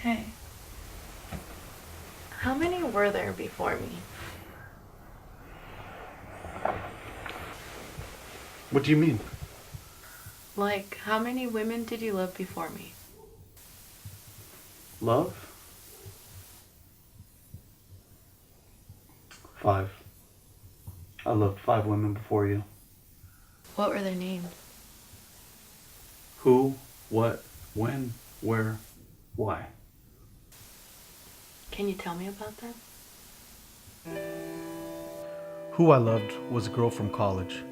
Hey. How many were there before me? What do you mean? Like, how many women did you love before me? Love? 5. I loved 5 women before you. What were their names? Who, what, when, where, why? Can you tell me about them? Who I loved was a girl from college.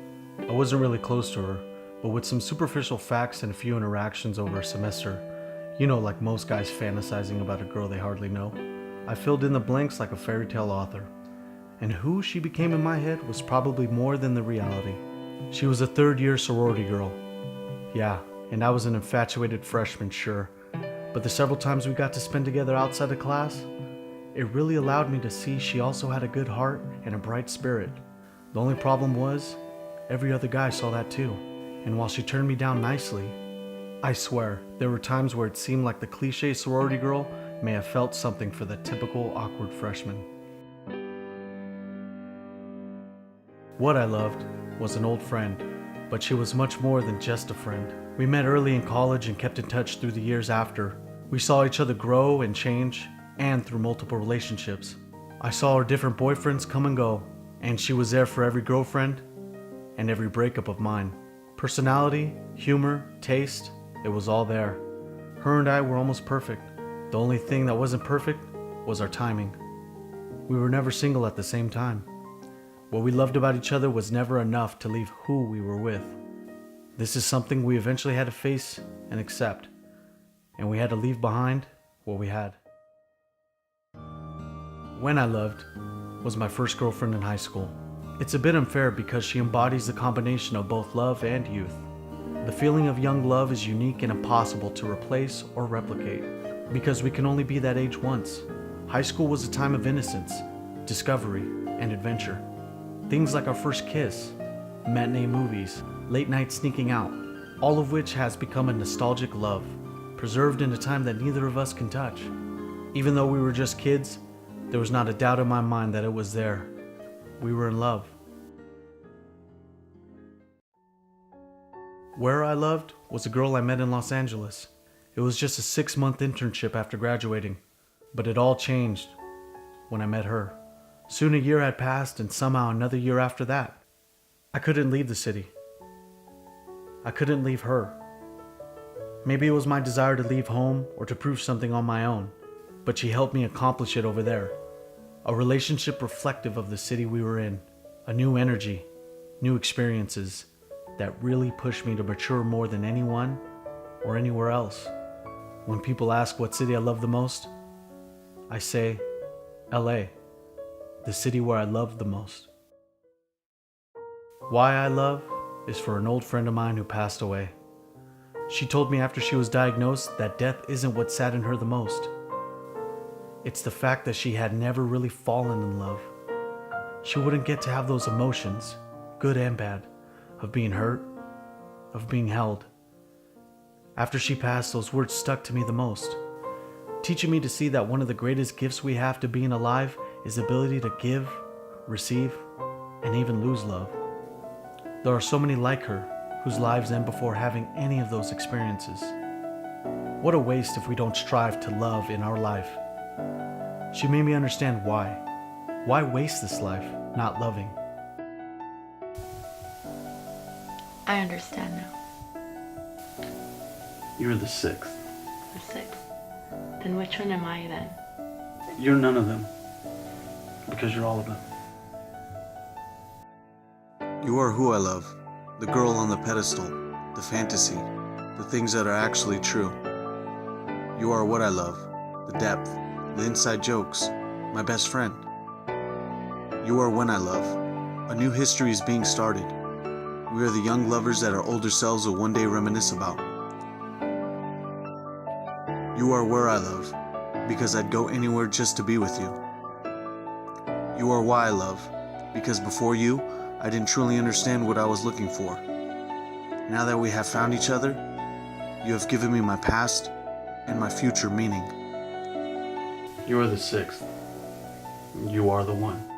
I wasn't really close to her, but with some superficial facts and a few interactions over a semester, like most guys fantasizing about a girl they hardly know, I filled in the blanks like a fairy tale author. And who she became in my head was probably more than the reality. She was a third-year sorority girl. Yeah, and I was an infatuated freshman, sure, but the several times we got to spend together outside of class, it really allowed me to see she also had a good heart and a bright spirit. The only problem was, every other guy saw that too. And while she turned me down nicely, I swear, there were times where it seemed like the cliche sorority girl may have felt something for the typical awkward freshman. What I loved was an old friend, but she was much more than just a friend. We met early in college and kept in touch through the years after. We saw each other grow and change, and through multiple relationships. I saw her different boyfriends come and go, and she was there for every girlfriend and every breakup of mine. Personality, humor, taste, it was all there. Her and I were almost perfect. The only thing that wasn't perfect was our timing. We were never single at the same time. What we loved about each other was never enough to leave who we were with. This is something we eventually had to face and accept, and we had to leave behind what we had. When I loved was my first girlfriend in high school. It's a bit unfair because she embodies the combination of both love and youth. The feeling of young love is unique and impossible to replace or replicate because we can only be that age once. High school was a time of innocence, discovery, and adventure. Things like our first kiss, matinee movies, late night sneaking out, all of which has become a nostalgic love, preserved in a time that neither of us can touch. Even though we were just kids, there was not a doubt in my mind that it was there. We were in love. Where I loved was a girl I met in Los Angeles. It was just a 6-month internship after graduating, but it all changed when I met her. Soon a year had passed and somehow another year after that. I couldn't leave the city. I couldn't leave her. Maybe it was my desire to leave home or to prove something on my own, but she helped me accomplish it over there. A relationship reflective of the city we were in, a new energy, new experiences that really pushed me to mature more than anyone or anywhere else. When people ask what city I love the most, I say LA, the city where I loved the most. Why I love is for an old friend of mine who passed away. She told me after she was diagnosed that death isn't what saddened her the most. It's the fact that she had never really fallen in love. She wouldn't get to have those emotions, good and bad, of being hurt, of being held. After she passed, those words stuck to me the most, teaching me to see that one of the greatest gifts we have to being alive is the ability to give, receive, and even lose love. There are so many like her whose lives end before having any of those experiences. What a waste if we don't strive to love in our life. She made me understand why. Why waste this life not loving? I understand now. You're the 6th. The sixth. Then which one am I then? You're none of them. Because you're all of them. You are who I love, the girl on the pedestal, the fantasy, the things that are actually true. You are what I love, the depth, the inside jokes, my best friend. You are when I love. A new history is being started. We are the young lovers that our older selves will one day reminisce about. You are where I love, because I'd go anywhere just to be with you. You are why I love, because before you, I didn't truly understand what I was looking for. Now that we have found each other, You have given me my past and my future meaning. You are the sixth. You are the one.